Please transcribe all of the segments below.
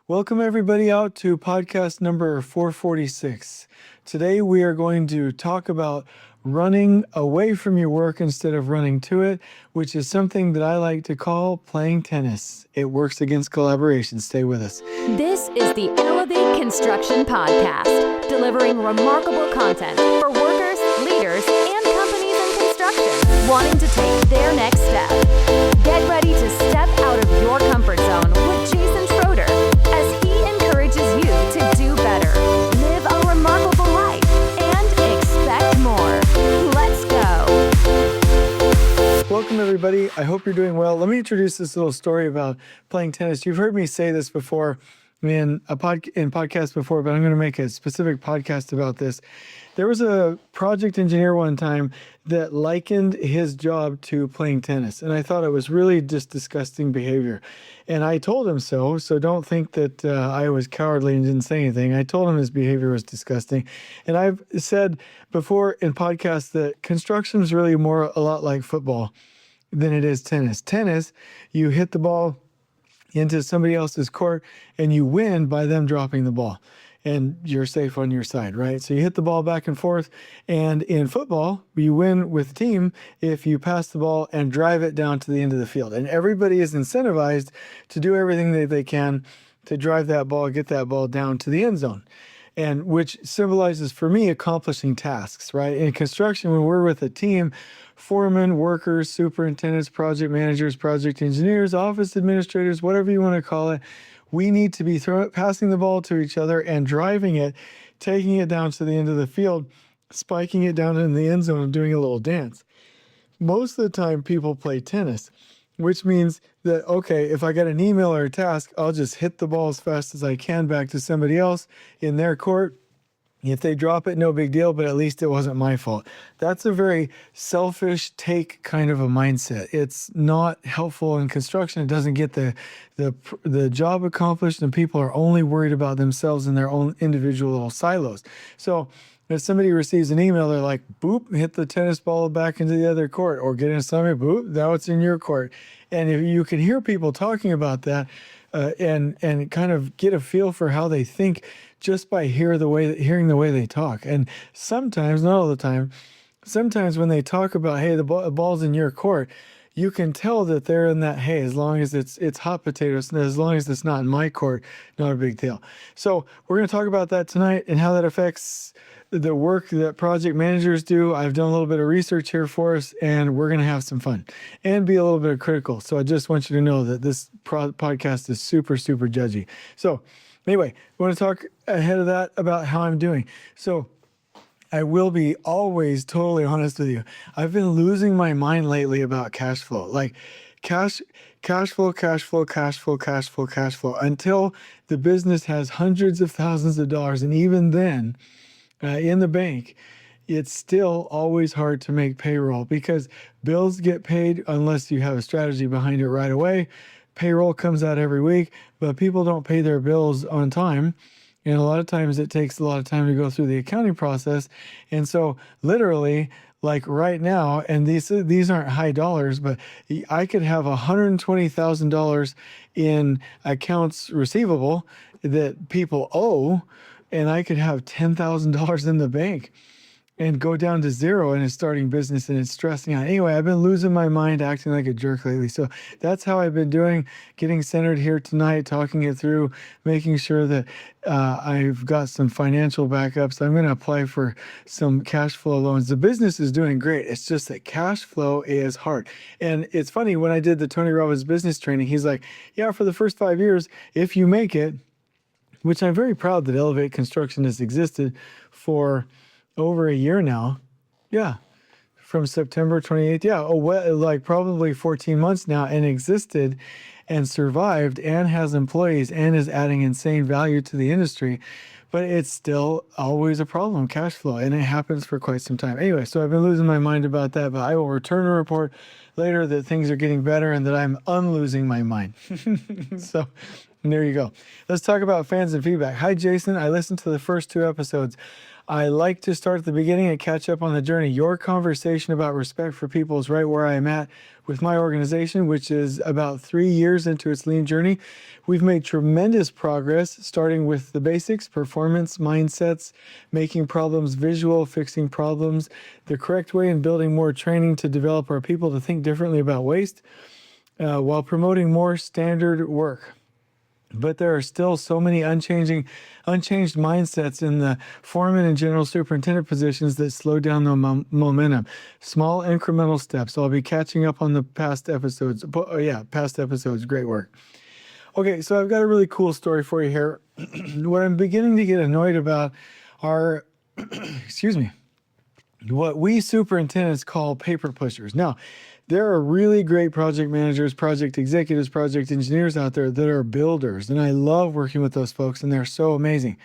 Welcome everybody out to podcast number 446. Today we are going to talk about running away from your work instead of running to it, which is something that I like to call playing tennis. It works against collaboration. Stay with us. This is the Elevate Construction Podcast, delivering remarkable content for workers, leaders, and companies in construction wanting to take their next step. Get ready to step out of your comfort zone with Jason Schroeder as he encourages you to do better, live a remarkable life, and expect more. Let's go. Welcome everybody. I hope you're doing well. Let me introduce this little story about playing tennis. You've heard me say this before in podcast before, but I'm going to make a specific podcast about this. There was a project engineer one time that likened his job to playing tennis, and I thought it was really just disgusting behavior. And I told him so don't think that I was cowardly and didn't say anything. I told him his behavior was disgusting. And I've said before in podcasts that construction is really a lot like football than it is tennis. Tennis, you hit the ball into somebody else's court and you win by them dropping the ball and you're safe on your side, right? So you hit the ball back and forth, and in football, you win with the team if you pass the ball and drive it down to the end of the field. And everybody is incentivized to do everything that they can to drive that ball, get that ball down to the end zone. And which symbolizes for me accomplishing tasks, right? In construction, when we're with a team, foremen, workers, superintendents, project managers, project engineers, office administrators, whatever you want to call it, we need to be passing the ball to each other and driving it, taking it down to the end of the field, spiking it down in the end zone and doing a little dance. Most of the time people play tennis, which means that, okay, if I get an email or a task, I'll just hit the ball as fast as I can back to somebody else in their court. If they drop it, no big deal, but at least it wasn't my fault. That's a very selfish take kind of a mindset. It's not helpful in construction. It doesn't get the job accomplished, and people are only worried about themselves and their own individual little silos. So if somebody receives an email, they're like, boop, hit the tennis ball back into the other court, or get in something, boop, now it's in your court. And if you can hear people talking about that and kind of get a feel for how they think just by hearing the way they talk. And sometimes, not all the time, sometimes when they talk about, hey, the ball's in your court, you can tell that they're in that, hey, as long as it's hot potatoes, and as long as it's not in my court, not a big deal. So we're going to talk about that tonight and how that affects the work that project managers do. I've done a little bit of research here for us, and we're going to have some fun and be a little bit critical. So I just want you to know that this podcast is super, super judgy. So anyway, I want to talk ahead of that about how I'm doing. So I will be always totally honest with you. I've been losing my mind lately about cash flow, like cash flow, until the business has hundreds of thousands of dollars. And even then, in the bank, it's still always hard to make payroll because bills get paid unless you have a strategy behind it right away. Payroll comes out every week, but people don't pay their bills on time. And a lot of times it takes a lot of time to go through the accounting process. And so literally, like right now, and these aren't high dollars, but I could have $120,000 in accounts receivable that people owe, and I could have $10,000 in the bank and go down to zero in a starting business, and it's stressing out. Anyway, I've been losing my mind, acting like a jerk lately. So that's how I've been doing, getting centered here tonight, talking it through, making sure that I've got some financial backups. I'm going to apply for some cash flow loans. The business is doing great. It's just that cash flow is hard. And it's funny, when I did the Tony Robbins business training, he's like, yeah, for the first 5 years, if you make it, which I'm very proud that Elevate Construction has existed for over a year now. Yeah. From September 28th. Yeah. Oh, well, like probably 14 months now, and existed and survived and has employees and is adding insane value to the industry. But it's still always a problem, cash flow, and it happens for quite some time. Anyway, so I've been losing my mind about that, but I will return a report later that things are getting better and that I'm unlosing my mind. So And there you go. Let's talk about fans and feedback. Hi, Jason. I listened to the first 2 episodes. I like to start at the beginning and catch up on the journey. Your conversation about respect for people is right where I am at with my organization, which is about 3 years into its lean journey. We've made tremendous progress, starting with the basics, performance, mindsets, making problems visual, fixing problems, the correct way, and building more training to develop our people to think differently about waste, while promoting more standard work. But there are still so many unchanged mindsets in the foreman and general superintendent positions that slow down the momentum. Small incremental steps. I'll be catching up on the past episodes. Past episodes. Great work. Okay, so I've got a really cool story for you here. What I'm beginning to get annoyed about are, excuse me, what we superintendents call paper pushers. Now, there are really great project managers, project executives, project engineers out there that are builders, and I love working with those folks, and they're so amazing.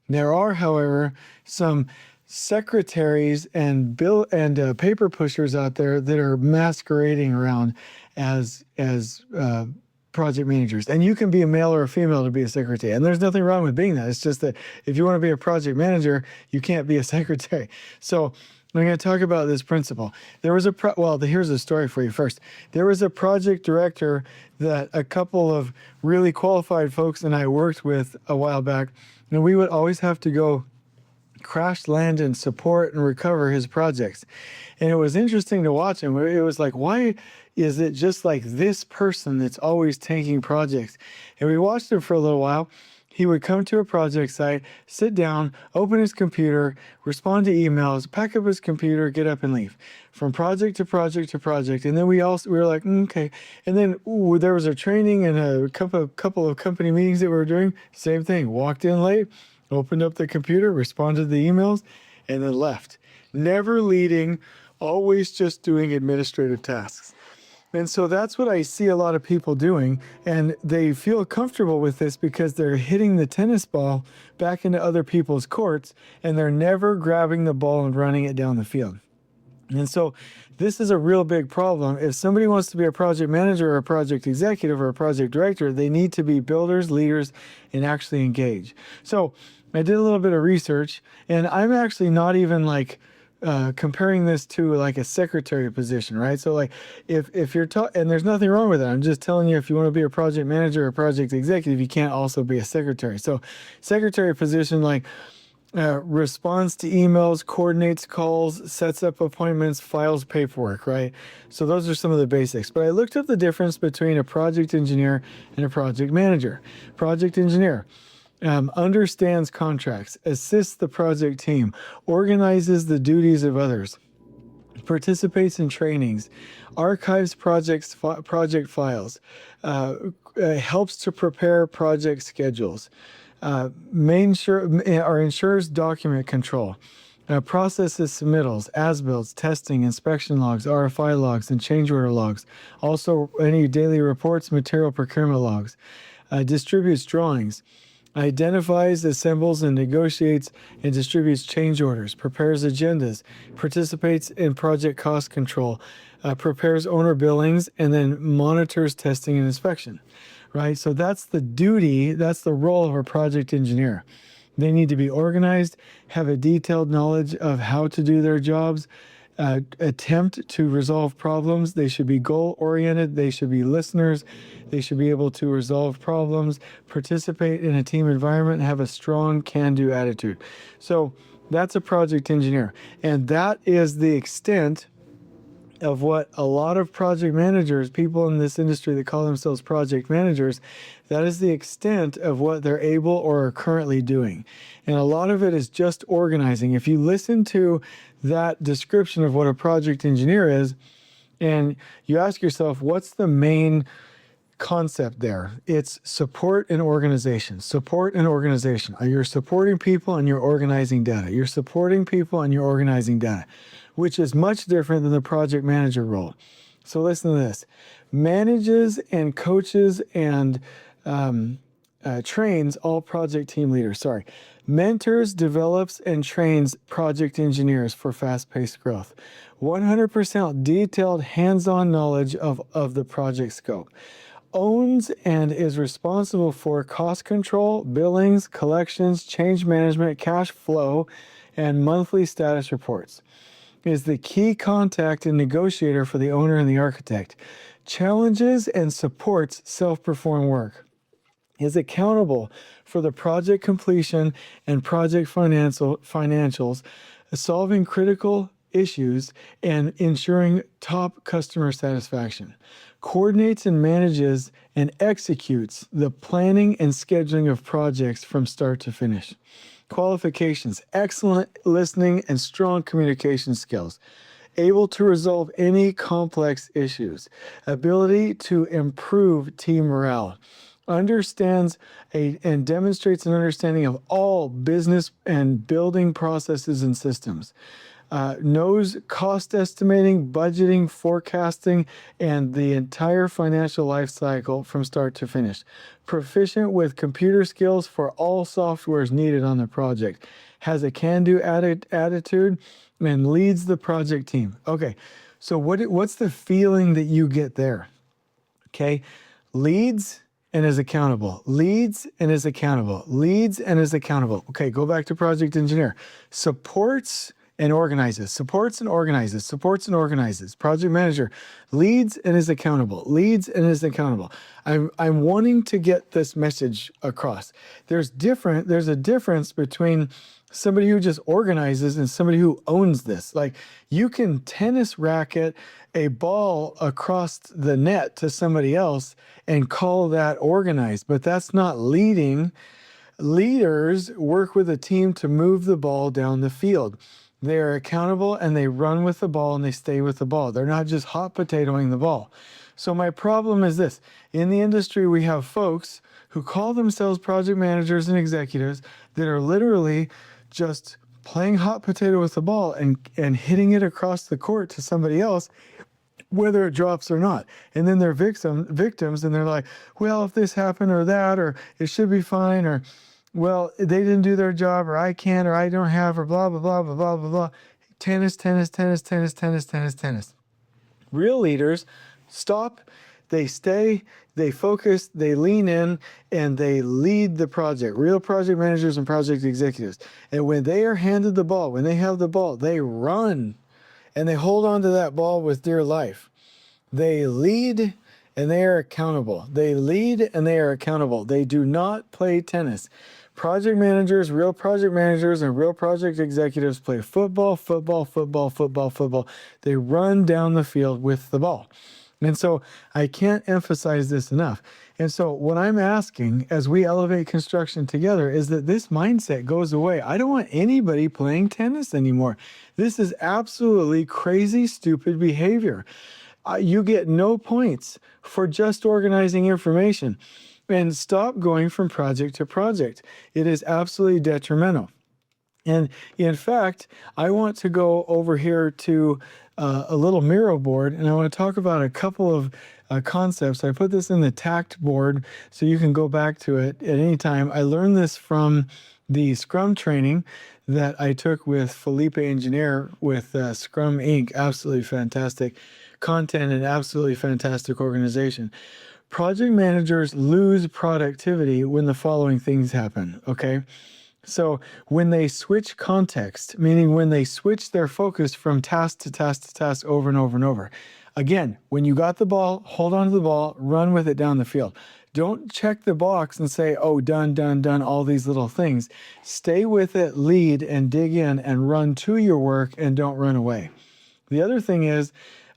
There are, however, some secretaries and paper pushers out there that are masquerading around as project managers. And you can be a male or a female to be a secretary, and there's nothing wrong with being that. It's just that if you want to be a project manager, you can't be a secretary. So I'm going to talk about this principle. There was here's a story for you first. There was a project director that a couple of really qualified folks and I worked with a while back, and we would always have to go crash land and support and recover his projects. And it was interesting to watch him. It was like, why is it just like this person that's always taking projects? And we watched him for a little while. He would come to a project site, sit down, open his computer, respond to emails, pack up his computer, get up and leave. From project to project to project. And then we were like, okay. And then there was a training and a couple of company meetings that we were doing. Same thing. Walked in late, opened up the computer, responded to the emails, and then left. Never leading, always just doing administrative tasks. And so that's what I see a lot of people doing, and they feel comfortable with this because they're hitting the tennis ball back into other people's courts, and they're never grabbing the ball and running it down the field. And so this is a real big problem. If somebody wants to be a project manager or a project executive or a project director, they need to be builders, leaders, and actually engage. So I did a little bit of research, and I'm actually not even like comparing this to like a secretary position, right? So like if you're and there's nothing wrong with it. I'm just telling you, if you want to be a project manager or project executive, you can't also be a secretary. So secretary position, like responds to emails, coordinates calls, sets up appointments, files paperwork, right? So those are some of the basics. But I looked up the difference between a project engineer and a project manager. Project engineer understands contracts, assists the project team, organizes the duties of others, participates in trainings, archives project files, helps to prepare project schedules, ensures document control, processes submittals, as-builts, testing, inspection logs, RFI logs, and change order logs. Also, any daily reports, material procurement logs, distributes drawings, identifies, assembles, and negotiates and distributes change orders, prepares agendas, participates in project cost control, prepares owner billings, and then monitors testing and inspection, right? So that's the duty, that's the role of a project engineer. They need to be organized, have a detailed knowledge of how to do their jobs, attempt to resolve problems. They should be goal-oriented. They should be listeners. They should be able to resolve problems, participate in a team environment, and have a strong can-do attitude. So that's a project engineer. And that is the extent of what a lot of project managers, people in this industry that call themselves project managers, that is the extent of what they're able or are currently doing. And a lot of it is just organizing. If you listen to that description of what a project engineer is, and you ask yourself, what's the main concept there? It's support and organization. Support and organization. You're supporting people and you're organizing data. You're supporting people and you're organizing data, which is much different than the project manager role. So listen to this. Manages and coaches and trains all project team leaders. Mentors, develops, and trains project engineers for fast-paced growth. 100% detailed hands-on knowledge of the project scope. owns and is responsible for cost control, billings, collections, change management, cash flow, and monthly status reports. Is the key contact and negotiator for the owner and the architect. Challenges and supports self-performed work. Is accountable for the project completion and project financials, solving critical issues, and ensuring top customer satisfaction. Coordinates and manages and executes the planning and scheduling of projects from start to finish. Qualifications: excellent listening and strong communication skills. Able to resolve any complex issues. Ability to improve team morale. Understands and demonstrates an understanding of all business and building processes and systems. Knows cost estimating, budgeting, forecasting, and the entire financial life cycle from start to finish. Proficient with computer skills for all softwares needed on the project. Has a can-do attitude and leads the project team. Okay, so what's the feeling that you get there? Okay, leads and is accountable. Leads and is accountable. Leads and is accountable. Okay, go back to project engineer. Supports and organizes. Supports and organizes. Supports and organizes. Project manager leads and is accountable. Leads and is accountable. I'm wanting to get this message across. There's a difference between somebody who just organizes and somebody who owns this. Like, you can tennis racket a ball across the net to somebody else and call that organized, but that's not leading. Leaders work with a team to move the ball down the field. They are accountable and they run with the ball and they stay with the ball. They're not just hot potatoing the ball. So my problem is this. In the industry, we have folks who call themselves project managers and executives that are literally just playing hot potato with the ball and hitting it across the court to somebody else, whether it drops or not. And then they're victims and they're like, well, if this happened or that, or it should be fine, or, well, they didn't do their job, or I can't, or I don't have, or blah, blah, blah, blah, blah, blah, blah. Tennis, tennis, tennis, tennis, tennis, tennis, tennis. Real leaders stop, they stay, they focus, they lean in, and they lead the project. Real project managers and project executives. And when they are handed the ball, when they have the ball, they run and they hold on to that ball with dear life. They lead and they are accountable. They lead and they are accountable. They do not play tennis. Project managers, real project managers, and real project executives play football, football, football, football, football. They run down the field with the ball. And so I can't emphasize this enough. And so what I'm asking as we elevate construction together is that this mindset goes away. I don't want anybody playing tennis anymore. This is absolutely crazy, stupid behavior. You get no points for just organizing information. And stop going from project to project. It is absolutely detrimental. And in fact, I want to go over here to a little Miro board, and I want to talk about a couple of concepts. I put this in the TACT board so you can go back to it at any time. I learned this from the Scrum training that I took with Felipe Engineer with Scrum Inc. Absolutely fantastic content and absolutely fantastic organization. Project managers lose productivity when the following things happen, okay? So when they switch context, meaning when they switch their focus from task to task to task over and over and over. Again, when you got the ball, hold on to the ball, run with it down the field. Don't check the box and say, oh, done, done, done, all these little things. Stay with it, lead, and dig in and run to your work and don't run away. The other thing is,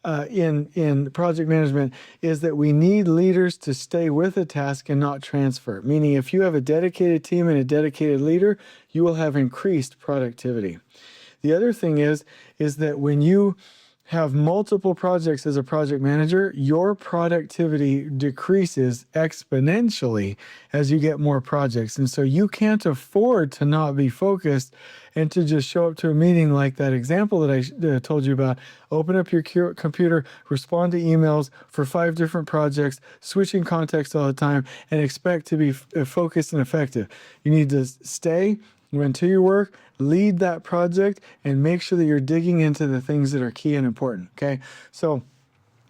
in project management is that we need leaders to stay with a task and not transfer. Meaning, if you have a dedicated team and a dedicated leader, you will have increased productivity. The other thing is that when you have multiple projects as a project manager, your productivity decreases exponentially as you get more projects. And so you can't afford to not be focused and to just show up to a meeting like that example that I told you about. Open up your computer, respond to emails for 5 different projects, switching context all the time, and expect to be focused and effective. You need to stay, run to your work, lead that project, and make sure that you're digging into the things that are key and important, okay? So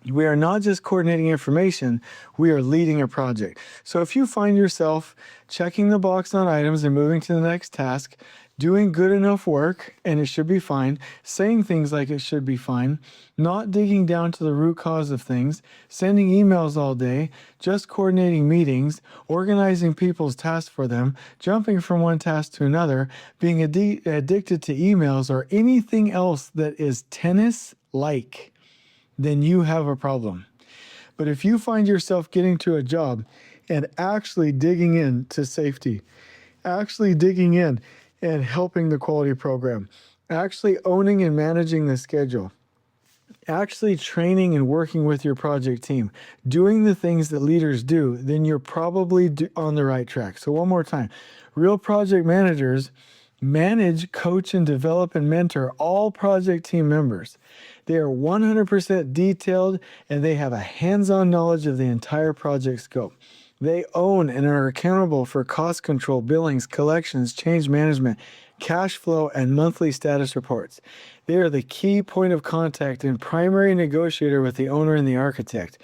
We are not just coordinating information, we are leading a project. So if you find yourself checking the box on items and moving to the next task, doing good enough work, and it should be fine, saying things like it should be fine, not digging down to the root cause of things, sending emails all day, just coordinating meetings, organizing people's tasks for them, jumping from one task to another, being addicted to emails, or anything else that is tennis-like, then you have a problem. But if you find yourself getting to a job and actually digging into safety, actually digging in and helping the quality program, actually owning and managing the schedule, actually training and working with your project team, doing the things that leaders do, then you're probably on the right track. So one more time, real project managers manage, coach, and develop and mentor all project team members. They are 100% detailed and they have a hands-on knowledge of the entire project scope. They own and are accountable for cost control, billings, collections, change management, cash flow, and monthly status reports. They are the key point of contact and primary negotiator with the owner and the architect.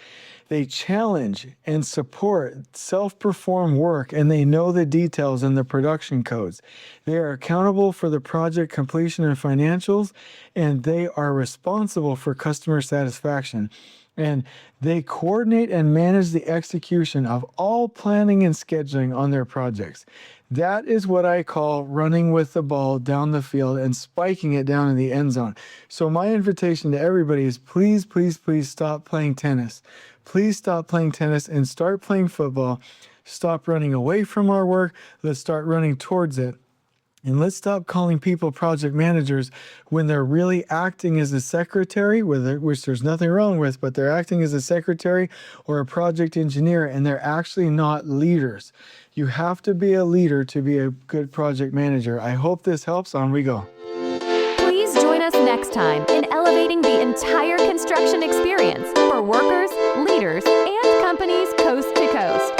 They challenge and support self-perform work, and they know the details and the production codes. They are accountable for the project completion and financials, and they are responsible for customer satisfaction. And they coordinate and manage the execution of all planning and scheduling on their projects. That is what I call running with the ball down the field and spiking it down in the end zone. So my invitation to everybody is please, please, please stop playing tennis. Please stop playing tennis and start playing football. Stop running away from our work. Let's start running towards it. And let's stop calling people project managers when they're really acting as a secretary, which there's nothing wrong with, but they're acting as a secretary or a project engineer, and they're actually not leaders. You have to be a leader to be a good project manager. I hope this helps. On we go. Please join us next time in elevating the entire construction experience for workers, leaders, and companies coast to coast.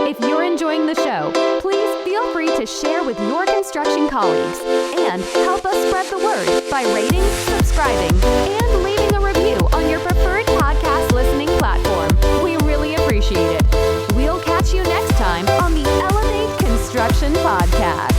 If you're enjoying the show, please feel free to share with your construction colleagues and help us spread the word by rating, subscribing, and leaving a review on your preferred podcast listening platform. We really appreciate it. We'll catch you next time on the Elevate Construction Podcast.